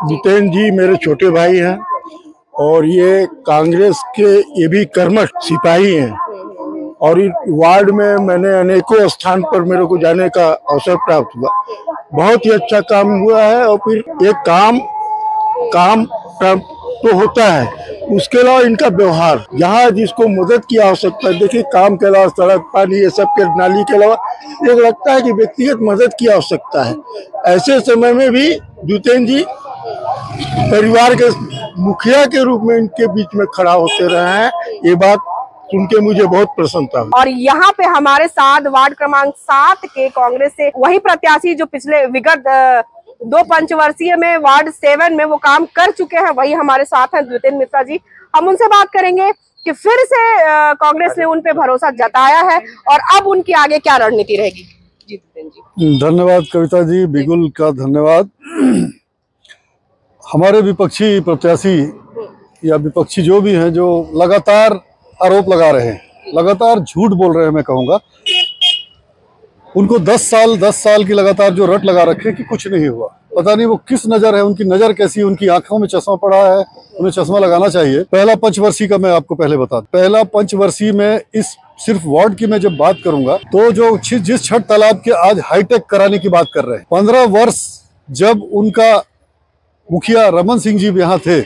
जितेंद्र जी मेरे छोटे भाई हैं और ये कांग्रेस के ये भी कर्मठ सिपाही हैं और इस वार्ड में मैंने अनेकों स्थान पर मेरे को जाने का अवसर प्राप्त हुआ। बहुत ही अच्छा काम हुआ है और फिर एक काम काम तो होता है, उसके अलावा इनका व्यवहार, जहाँ जिसको मदद की आवश्यकता है, देखिए काम के अलावा सड़क पानी ये सब के नाली के अलावा एक लगता है कि व्यक्तिगत मदद की आवश्यकता है। ऐसे समय में भी जितेंद्र जी परिवार के मुखिया के रूप में इनके बीच में खड़ा होते रहे हैं। ये बात सुन के मुझे बहुत प्रसन्नता हुई। और यहाँ पे हमारे साथ वार्ड क्रमांक 7 के कांग्रेस से वही प्रत्याशी जो पिछले विगत 2 पंचवर्षीय में वार्ड 7 में वो काम कर चुके हैं, वही हमारे साथ हैं जितेंद्र मिश्रा जी। हम उनसे बात करेंगे कि फिर से कांग्रेस ने उन पे भरोसा जताया है और अब उनकी आगे क्या रणनीति रहेगी। जी जितेंद्र जी। धन्यवाद कविता जी, बिल्कुल का धन्यवाद। हमारे विपक्षी प्रत्याशी या विपक्षी जो भी हैं, जो लगातार आरोप लगा रहे हैं, लगातार झूठ बोल रहे हैं, मैं कहूँगा उनको 10 साल की लगातार जो रट लगा रखे कि कुछ नहीं हुआ। पता नहीं वो किस नज़र है, उनकी नज़र कैसी है, उनकी आंखों में चश्मा पड़ा है, उन्हें चश्मा लगाना चाहिए। पहला पंचवर्षीय का मैं आपको पहले बता दूं, पहला पंचवर्षीय में इस सिर्फ वार्ड की मैं जब बात करूंगा तो जो जिस छठ तालाब के आज हाईटेक कराने की बात कर रहे हैं, 15 वर्ष जब उनका मुखिया रमन सिंह जी यहाँ थे,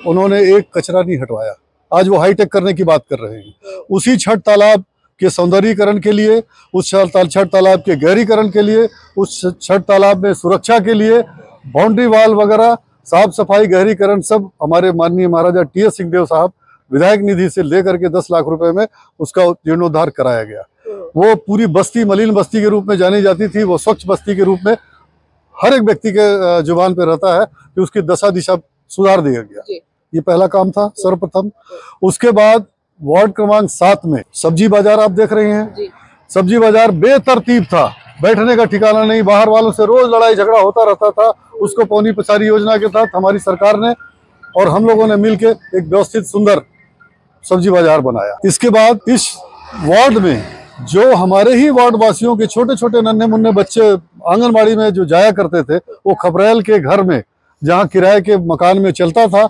उन्होंने एक कचरा नहीं हटवाया। आज वो हाईटेक करने की बात कर रहे हैं। उसी छठ तालाब के सौंदर्यीकरण के लिए, उस छठ तालाब के गहरीकरण के लिए, उस छठ तालाब में सुरक्षा के लिए बाउंड्री वाल वगैरह, साफ सफाई, गहरीकरण सब हमारे माननीय महाराजा टी.एस. सिंहदेव साहब विधायक निधि से लेकर के 10 लाख रुपए में उसका जीर्णोद्धार कराया गया। वो पूरी बस्ती मलिन बस्ती के रूप में जानी जाती थी, वो स्वच्छ बस्ती के रूप में हर एक व्यक्ति के जुबान पे रहता है कि उसकी दशा दिशा सुधार दिया गया। ये पहला काम था सर्वप्रथम। उसके बाद वार्ड क्रमांक 7 में सब्जी बाजार आप देख रहे हैं, सब्जी बाजार बेतरतीब था, बैठने का ठिकाना नहीं, बाहर वालों से रोज लड़ाई झगड़ा होता रहता था। उसको पौनी पसारी योजना के तहत हमारी सरकार ने और हम लोगों ने मिलकर एक व्यवस्थित सुंदर सब्जी बाजार बनाया। इसके बाद इस वार्ड में जो हमारे ही वार्ड वासियों के छोटे छोटे नन्हे मुन्ने बच्चे आंगनबाड़ी में जो जाया करते थे, वो खपरेल के घर में जहाँ किराए के मकान में चलता था,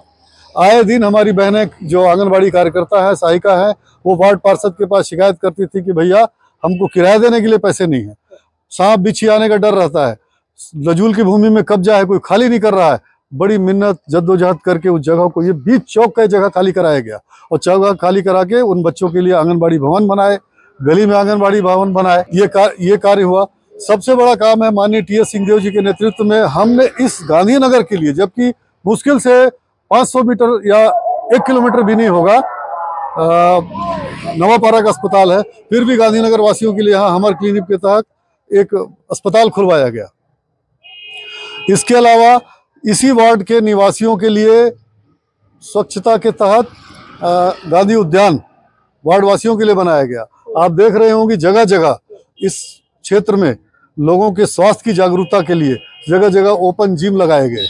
आए दिन हमारी बहनें जो आंगनबाड़ी कार्यकर्ता है, सहायिका है, वो वार्ड पार्षद के पास शिकायत करती थी कि भैया हमको किराया देने के लिए पैसे नहीं है, सांप बिच्छी आने का डर रहता है, लजूल की भूमि में कब्जा है, कोई खाली नहीं कर रहा है। बड़ी मिन्नत जद्दोजहद करके उस जगह को, ये बीच चौक का जगह खाली कराया गया और जगह खाली करा के उन बच्चों के लिए आंगनबाड़ी भवन बनाए, गली में आंगनबाड़ी भवन बनाए। ये कार्य हुआ। सबसे बड़ा काम है माननीय टी.एस. सिंहदेव जी के नेतृत्व में हमने इस गांधीनगर के लिए, जबकि मुश्किल से 500 मीटर या 1 किलोमीटर भी नहीं होगा, नवापारा का अस्पताल है, फिर भी गांधीनगर वासियों के लिए यहाँ हमर क्लिनिक के तहत एक अस्पताल खुलवाया गया। इसके अलावा इसी वार्ड के निवासियों के लिए स्वच्छता के तहत गांधी उद्यान वार्ड वासियों के लिए बनाया गया। आप देख रहे होंगे जगह जगह इस क्षेत्र में लोगों के स्वास्थ्य की जागरूकता के लिए जगह जगह ओपन जिम लगाए गए।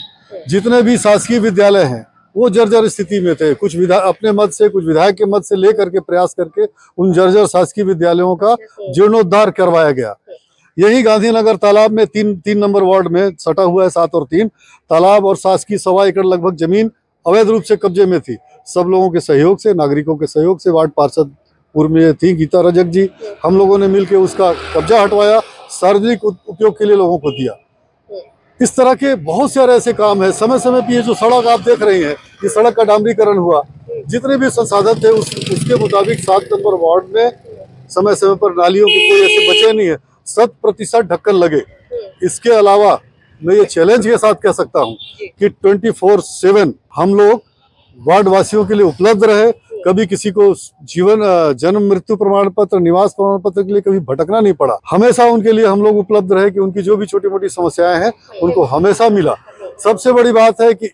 जितने भी शासकीय विद्यालय हैं वो जर्जर स्थिति में थे, कुछ अपने मद से, कुछ विधायक के मद से लेकर के प्रयास करके उन जर्जर शासकीय विद्यालयों का जीर्णोद्धार करवाया गया। यही गांधीनगर तालाब में 3 नंबर वार्ड में सटा हुआ है 7 और 3 तालाब और शासकीय 1.25 एकड़ लगभग जमीन अवैध रूप से कब्जे में थी। सब लोगों के सहयोग से, नागरिकों के सहयोग से, वार्ड पार्षद पूर्व में थी गीता रजक जी, हम लोगों ने मिलकर उसका कब्जा हटवाया, सार्वजनिक उपयोग के लिए लोगों को दिया। इस तरह के बहुत सारे ऐसे काम है। समय समय पर ये जो सड़क आप देख रहे हैं, ये सड़क का डामरीकरण हुआ। जितने भी संसाधन थे उसके मुताबिक 7 नंबर वार्ड में समय समय पर नालियों के कोई ऐसे बचे नहीं है, 100% ढक्कन लगे। इसके अलावा मैं ये चैलेंज के साथ कह सकता हूँ कि 24/7 हम लोग वार्ड वासियों के लिए उपलब्ध रहे। कभी किसी को जन्म मृत्यु प्रमाण पत्र, निवास प्रमाण पत्र के लिए कभी भटकना नहीं पड़ा। हमेशा उनके लिए हम लोग उपलब्ध रहे कि उनकी जो भी छोटी मोटी समस्याएं हैं उनको हमेशा मिला। सबसे बड़ी बात है कि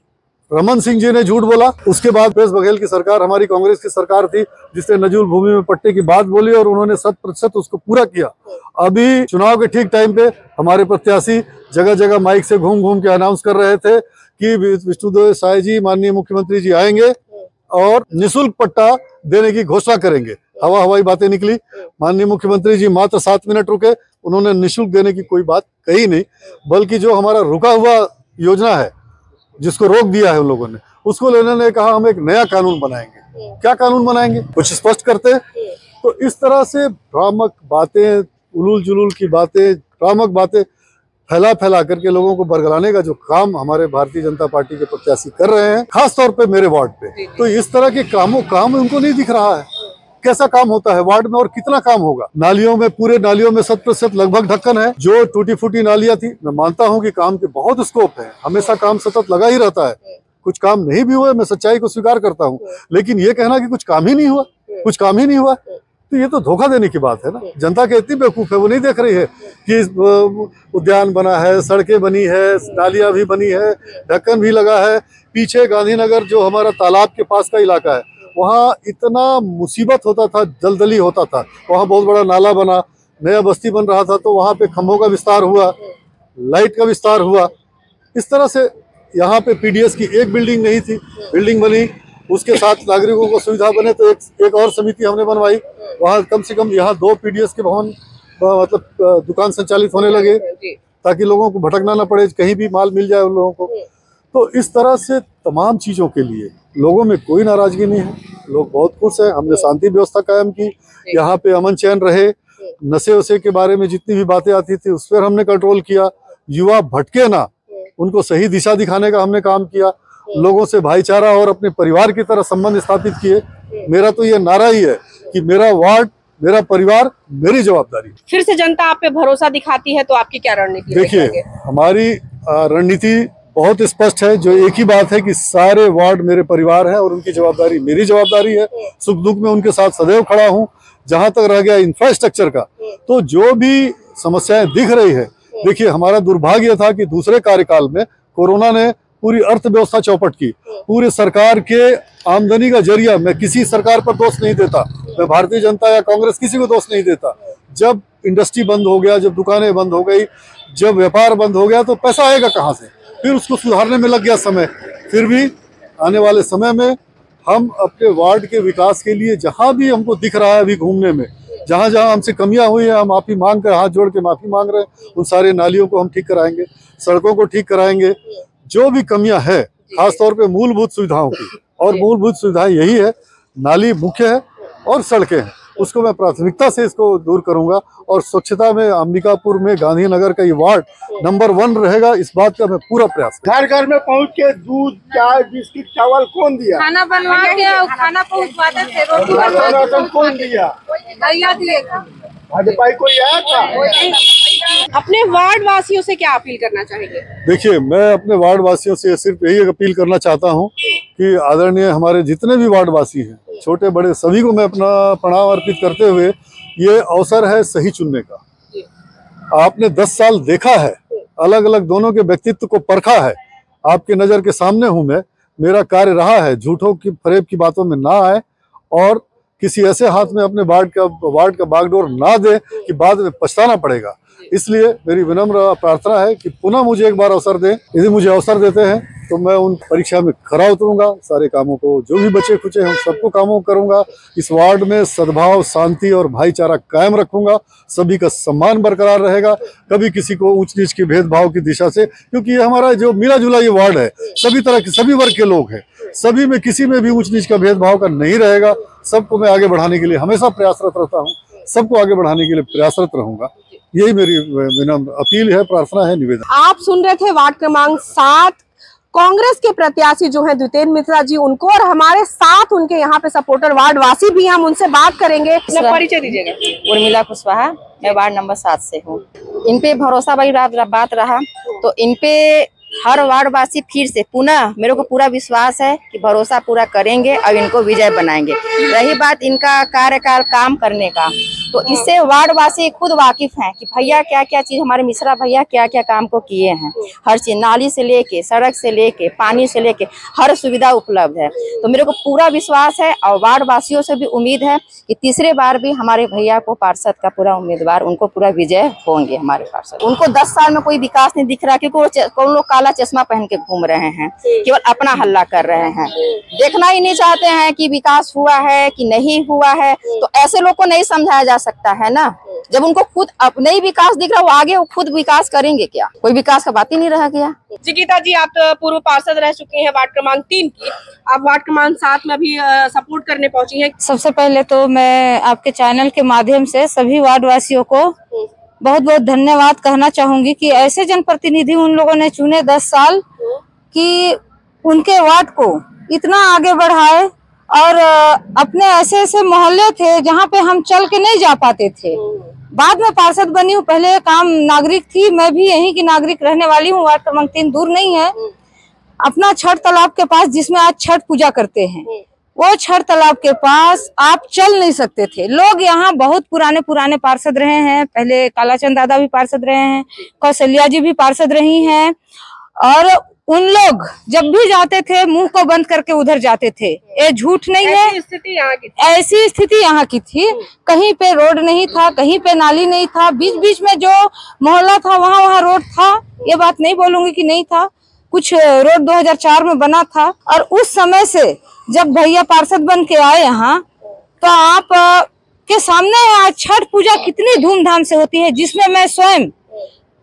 रमन सिंह जी ने झूठ बोला। उसके बाद भूपेश बघेल की सरकार, हमारी कांग्रेस की सरकार थी, जिसने नजूल भूमि में पट्टे की बात बोली और उन्होंने 100% उसको पूरा किया। अभी चुनाव के ठीक टाइम पे हमारे प्रत्याशी जगह जगह माइक से घूम घूम के अनाउंस कर रहे थे कि विष्णुदेव साय जी, माननीय मुख्यमंत्री जी आएंगे और निःशुल्क पट्टा देने की घोषणा करेंगे। हवाई बातें निकली। माननीय मुख्यमंत्री जी मात्र 7 मिनट रुके, उन्होंने निःशुल्क देने की कोई बात कही नहीं, बल्कि जो हमारा रुका हुआ योजना है जिसको रोक दिया है उन लोगों ने, उसको लेने ने कहा हम एक नया कानून बनाएंगे। क्या कानून बनाएंगे, कुछ स्पष्ट करते। तो इस तरह से भ्रामक बातें, उलूल जुलूल की बातें, भ्रामक बातें फैला फैला करके लोगों को बरगलाने का जो काम हमारे भारतीय जनता पार्टी के प्रत्याशी कर रहे हैं, खास तौर पे मेरे वार्ड पे, तो इस तरह के काम उनको नहीं दिख रहा है। कैसा काम होता है वार्ड में और कितना काम होगा। नालियों में, पूरे नालियों में 100% लगभग ढक्कन है। जो टूटी फूटी नालियां थी, मैं मानता हूं कि काम के बहुत स्कोप है, हमेशा काम सतत लगा ही रहता है। कुछ काम नहीं भी हुए, मैं सच्चाई को स्वीकार करता हूं, लेकिन ये कहना कि कुछ काम ही नहीं हुआ, कुछ काम ही नहीं हुआ, तो ये तो धोखा देने की बात है ना। जनता के इतनी बेवकूफ है, वो नहीं देख रही है कि उद्यान बना है, सड़कें बनी है, नालियां भी बनी है, ढक्कन भी लगा है। पीछे गांधीनगर जो हमारा तालाब के पास का इलाका है, वहाँ इतना मुसीबत होता था, दलदली होता था, वहाँ बहुत बड़ा नाला बना, नया बस्ती बन रहा था, तो वहाँ पे खंभों का विस्तार हुआ, लाइट का विस्तार हुआ। इस तरह से यहाँ पे पीडीएस की एक बिल्डिंग नहीं थी, बिल्डिंग बनी, उसके साथ नागरिकों को सुविधा बने, तो एक और समिति हमने बनवाई। वहाँ कम से कम यहाँ 2 पीडीएस के भवन मतलब दुकान संचालित होने लगे, ताकि लोगों को भटकना ना पड़े, कहीं भी माल मिल जाए उन लोगों को। तो इस तरह से तमाम चीज़ों के लिए लोगों में कोई नाराजगी नहीं है, लोग बहुत खुश हैं। हमने शांति व्यवस्था कायम की, यहाँ पे अमन चैन रहे। नशे वशे के बारे में जितनी भी बातें आती थी उस पर हमने कंट्रोल किया। युवा भटके ना, उनको सही दिशा दिखाने का हमने काम किया। लोगों से भाईचारा और अपने परिवार की तरह संबंध स्थापित किए। मेरा तो ये नारा ही है कि मेरा वार्ड, मेरा परिवार, मेरी जवाबदारी। फिर से जनता आप पे भरोसा दिखाती है तो आपकी क्या रणनीति? देखिए, हमारी रणनीति बहुत स्पष्ट है। जो एक ही बात है कि सारे वार्ड मेरे परिवार हैं और उनकी जवाबदारी मेरी जवाबदारी है। सुख दुख में उनके साथ सदैव खड़ा हूं। जहां तक रह गया इंफ्रास्ट्रक्चर का, तो जो भी समस्याएं दिख रही है, देखिए हमारा दुर्भाग्य था कि दूसरे कार्यकाल में कोरोना ने पूरी अर्थव्यवस्था चौपट की। पूरे सरकार के आमदनी का जरिया, मैं किसी सरकार पर दोष नहीं देता, मैं भारतीय जनता या कांग्रेस किसी को दोष नहीं देता। जब इंडस्ट्री बंद हो गया, जब दुकानें बंद हो गई, जब व्यापार बंद हो गया, तो पैसा आएगा कहाँ से? फिर उसको सुधारने में लग गया समय। फिर भी आने वाले समय में हम अपने वार्ड के विकास के लिए जहाँ भी हमको दिख रहा है अभी घूमने में, जहाँ जहाँ हमसे कमियां हुई हैं, हम माफ़ी मांग कर, हाथ जोड़ के माफ़ी मांग रहे हैं। उन सारे नालियों को हम ठीक कराएंगे, सड़कों को ठीक कराएंगे। जो भी कमियां है, खासतौर पे मूलभूत सुविधाओं की, और मूलभूत सुविधाएं यही है, नाली मुख्य है और सड़कें हैं, उसको मैं प्राथमिकता से इसको दूर करूंगा। और स्वच्छता में अंबिकापुर में गांधीनगर का ये वार्ड नंबर 1 रहेगा, इस बात का मैं पूरा प्रयास करूंगा। घर घर में पहुंच के दूध, चाय, बिस्किट, चावल कौन दिया? खाना बनवा के खाना पहुंचवाते थे, रोटी राशन कौन दिया? भैया दिए। भाजपा कोई आया था? अपने वार्ड वासियों से क्या अपील करना चाहेंगे? देखिए, मैं अपने वार्ड वासियों से सिर्फ यही अपील करना चाहता हूं कि आदरणीय हमारे जितने भी वार्ड वासी हैं, छोटे बड़े, सभी को मैं अपना प्रणाम अर्पित करते हुए, ये अवसर है सही चुनने का। आपने 10 साल देखा है, अलग अलग दोनों के व्यक्तित्व को परखा है, आपके नज़र के सामने हूं मैं। मेरा कार्य रहा है झूठों की, फरेब की बातों में ना आए और किसी ऐसे हाथ में अपने वार्ड का बागडोर ना दे कि बाद में पछताना पड़ेगा। इसलिए मेरी विनम्र प्रार्थना है कि पुनः मुझे एक बार अवसर दें। यदि मुझे अवसर देते हैं तो मैं उन परीक्षा में खरा उतरूंगा। सारे कामों को, जो भी बचे खुचे हैं, सबको कामों को करूंगा। इस वार्ड में सद्भाव, शांति और भाईचारा कायम रखूंगा। सभी का सम्मान बरकरार रहेगा, कभी किसी को ऊंच नीच के भेदभाव की दिशा से, क्योंकि ये हमारा जो मिला जुला ये वार्ड है, सभी तरह के, सभी वर्ग के लोग हैं, सभी में किसी में भी ऊंच नीच का भेदभाव का नहीं रहेगा। सबको मैं आगे बढ़ाने के लिए हमेशा प्रयासरत रहता हूँ, सबको आगे बढ़ाने के लिए प्रयासरत रहूंगा। यही मेरी विनम्र अपील है, प्रार्थना है, निवेदन। आप सुन रहे थे वार्ड क्रमांक 7 कांग्रेस के प्रत्याशी जो हैं द्वितेंद्र मिश्रा जी, उनको, और हमारे साथ उनके यहाँ पे सपोर्टर वार्ड वासी भी हैं, हम उनसे बात करेंगे। परिचय दीजिएगा। उर्मिला कुशवाहा, मैं वार्ड नंबर 7 से हूँ। इन पे भरोसा भाई बात रहा, तो इन पे हर वार्ड वासी फिर से पुनः, मेरे को पूरा विश्वास है कि भरोसा पूरा करेंगे और इनको विजय बनाएंगे। रही बात इनका कार्यकाल काम करने का, तो इससे वार्ड वासी खुद वाकिफ हैं कि भैया क्या क्या चीज, हमारे मिश्रा भैया क्या क्या काम को किए हैं। हर चीज, नाली से लेके, सड़क से लेके, पानी से लेके, हर सुविधा उपलब्ध है। तो मेरे को पूरा विश्वास है और वार्ड वासियों से भी उम्मीद है कि तीसरे बार भी हमारे भैया को पार्षद का पूरा उम्मीदवार, उनको पूरा विजय होंगे हमारे पार्षद। उनको 10 साल में कोई विकास नहीं दिख रहा, क्योंकि वो लोग काला चश्मा पहन के घूम रहे हैं, केवल अपना हल्ला कर रहे हैं, देखना ही नहीं चाहते हैं कि विकास हुआ है कि नहीं हुआ है। तो ऐसे लोग को नहीं समझाया जा सकता है ना। जब उनको खुद अपने ही विकास दिख रहा है, वो आगे वो खुद विकास करेंगे क्या? कोई विकास का बात ही नहीं रह गया। जी गीता जी, आप तो पूर्व पार्षद रह चुकी हैं वार्ड क्रमांक 3 की, आप वार्ड क्रमांक 7 में अभी सपोर्ट करने पहुंची हैं। सबसे पहले तो मैं आपके चैनल के माध्यम से सभी वार्ड वासियों को बहुत बहुत धन्यवाद कहना चाहूंगी कि ऐसे जनप्रतिनिधि उन लोगों ने चुने 10 साल कि उनके वार्ड को इतना आगे बढ़ाए। और अपने ऐसे ऐसे मोहल्ले थे जहाँ पे हम चल के नहीं जा पाते थे। बाद में पार्षद बनी हूँ, पहले काम नागरिक थी, मैं भी यहीं की नागरिक रहने वाली हूँ। वार्ड क्रमांक 3 दूर नहीं है, अपना छठ तालाब के पास, जिसमें आज छठ पूजा करते हैं, वो छठ तालाब के पास आप चल नहीं सकते थे। लोग यहाँ बहुत पुराने पार्षद रहे हैं, पहले कालाचंद दादा भी पार्षद रहे हैं, कौशल्या जी भी पार्षद रही हैं, और उन लोग जब भी जाते थे मुंह को बंद करके उधर जाते थे। ये झूठ नहीं है, ऐसी स्थिति यहाँ की थी। कहीं पे रोड नहीं था, कहीं पे नाली नहीं था, बीच बीच में जो मोहल्ला था वहाँ रोड था। ये बात नहीं बोलूंगी कि नहीं था, कुछ रोड 2004 में बना था। और उस समय से जब भैया पार्षद बन के आए यहाँ, तो आप के सामने आज छठ पूजा कितनी धूमधाम से होती है, जिसमें मैं स्वयं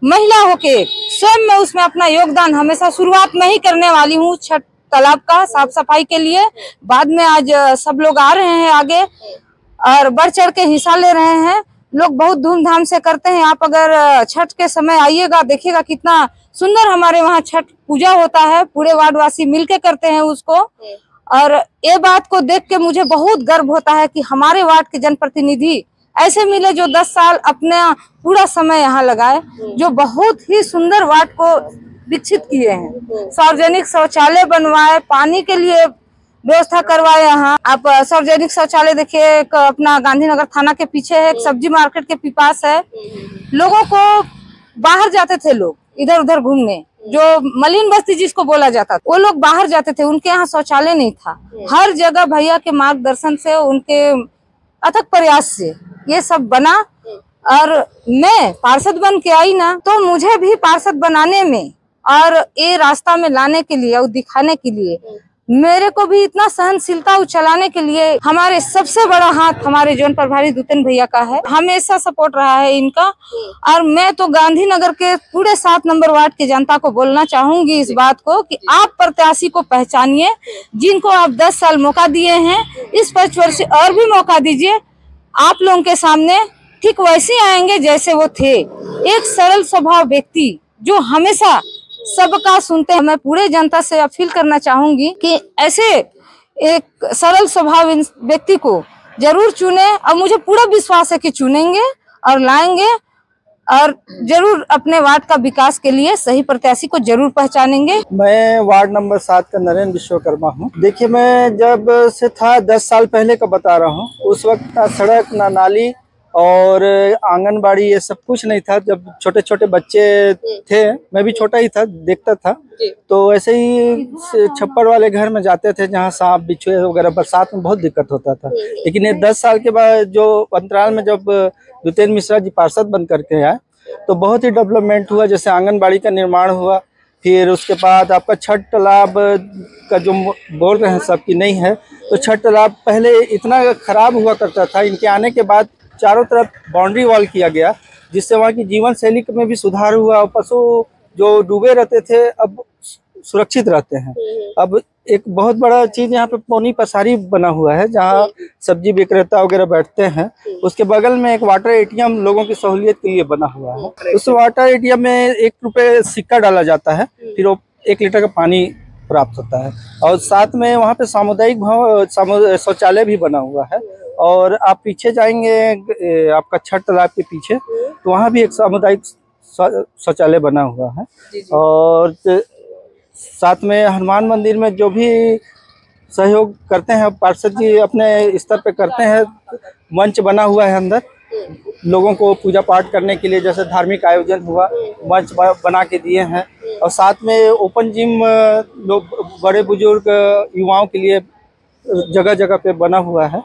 महिला होके स्वयं मैं उसमें अपना योगदान हमेशा शुरुआत में ही करने वाली हूँ छठ तालाब का साफ सफाई के लिए। बाद में आज सब लोग आ रहे हैं आगे और बढ़ चढ़ के हिस्सा ले रहे हैं। लोग बहुत धूमधाम से करते हैं। आप अगर छठ के समय आइएगा, देखिएगा कितना सुंदर हमारे वहाँ छठ पूजा होता है। पूरे वार्डवासी मिलके करते हैं उसको। और ये बात को देख के मुझे बहुत गर्व होता है कि हमारे वार्ड के जनप्रतिनिधि ऐसे मिले जो 10 साल अपना पूरा समय यहाँ लगाए, जो बहुत ही सुंदर वार्ड को विकसित किए हैं। सार्वजनिक शौचालय बनवाए, पानी के लिए व्यवस्था करवाए। यहाँ आप सार्वजनिक शौचालय देखिए, एक अपना गांधीनगर थाना के पीछे है, एक सब्जी मार्केट के पास है। लोगों को बाहर जाते थे लोग इधर उधर घूमने, जो मलिन बस्ती जिसको बोला जाता था, वो लोग बाहर जाते थे, उनके यहाँ शौचालय नहीं था। हर जगह भैया के मार्गदर्शन से, उनके अथक प्रयास से ये सब बना। और मैं पार्षद बन के आई ना, तो मुझे भी पार्षद बनाने में और ये रास्ता में लाने के लिए और दिखाने के लिए, मेरे को भी इतना सहनशीलता चलाने के लिए हमारे सबसे बड़ा हाथ हमारे जोन प्रभारी दुतेन भैया का है। हमेशा सपोर्ट रहा है इनका। और मैं तो गांधीनगर के पूरे 7 नंबर वार्ड की जनता को बोलना चाहूंगी इस बात को कि आप प्रत्याशी को पहचानिए, जिनको आप 10 साल मौका दिए हैं, इस 5 वर्ष और भी मौका दीजिए। आप लोगों के सामने ठीक वैसे आएंगे जैसे वो थे, एक सरल स्वभाव व्यक्ति जो हमेशा सबका सुनते हैं। मैं पूरे जनता से अपील करना चाहूंगी कि ऐसे एक सरल स्वभाव व्यक्ति को जरूर चुने, और मुझे पूरा विश्वास है कि चुनेंगे और लाएंगे, और जरूर अपने वार्ड का विकास के लिए सही प्रत्याशी को जरूर पहचानेंगे। मैं वार्ड नंबर 7 का नरेंद्र विश्वकर्मा हूँ। देखिए, मैं जब से था 10 साल पहले का बता रहा हूँ, उस वक्त ना सड़क, ना नाली और आंगनबाड़ी, ये सब कुछ नहीं था। जब छोटे छोटे बच्चे थे, मैं भी छोटा ही था, देखता था, तो ऐसे ही छप्पर वाले घर में जाते थे जहाँ सांप बिच्छू वगैरह, बरसात में बहुत दिक्कत होता था। लेकिन ये 10 साल के बाद जो अंतराल में जब दुतेन मिश्रा जी पार्षद बन करके आए, तो बहुत ही डेवलपमेंट हुआ। जैसे आंगनबाड़ी का निर्माण हुआ, फिर उसके बाद आपका छठ तालाब का जो बोल रहे हैं सबकी नहीं है, तो छठ तालाब पहले इतना खराब हुआ करता था। इनके आने के बाद चारों तरफ बाउंड्री वॉल किया गया, जिससे वहाँ की जीवन शैली में भी सुधार हुआ। पशु जो डूबे रहते थे अब सुरक्षित रहते हैं। अब एक बहुत बड़ा चीज यहाँ पे पौनी पसारी बना हुआ है, जहाँ सब्जी विक्रेता वगैरह बैठते हैं। उसके बगल में एक वाटर एटीएम लोगों की सहूलियत के लिए बना हुआ है। उस वाटर एटीएम में 1 रुपये सिक्का डाला जाता है, फिर वो 1 लीटर का पानी प्राप्त होता है। और साथ में वहाँ पे सामुदायिक शौचालय भी बना हुआ है। और आप पीछे जाएंगे आपका छठ तालाब के पीछे, तो वहाँ भी एक सामुदायिक शौचालय बना हुआ है। और साथ में हनुमान मंदिर में जो भी सहयोग करते हैं पार्षद जी अपने स्तर पे करते हैं, मंच बना हुआ है अंदर लोगों को पूजा पाठ करने के लिए। जैसे धार्मिक आयोजन हुआ, मंच बना के दिए हैं। और साथ में ओपन जिम लोग, बड़े बुजुर्ग युवाओं के लिए जगह जगह पे बना हुआ है।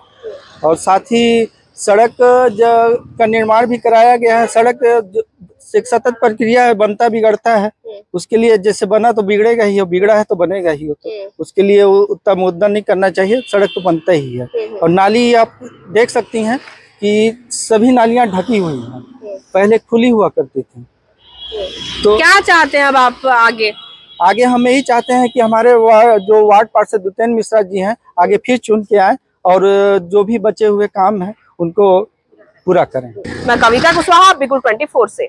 और साथ ही सड़क का निर्माण भी कराया गया है। सड़क एक सतत प्रक्रिया है, बनता बिगड़ता है। उसके लिए जैसे बना तो बिगड़ेगा ही, बिगड़ा है तो बनेगा ही। तो उसके लिए उतना मुद्दा नहीं करना चाहिए, सड़क तो बनता ही है। और नाली आप देख सकती हैं कि सभी नालियां ढकी हुई हैं, पहले खुली हुआ करती थी। तो क्या चाहते हैं अब आप आगे? हम यही चाहते हैं कि हमारे जो वार्ड पार्षद द्वितेंद्र मिश्रा जी हैं आगे फिर चुन के आए और जो भी बचे हुए काम हैं उनको पूरा करें। मैं कविता कुशवाहा, बिगुल 24 से।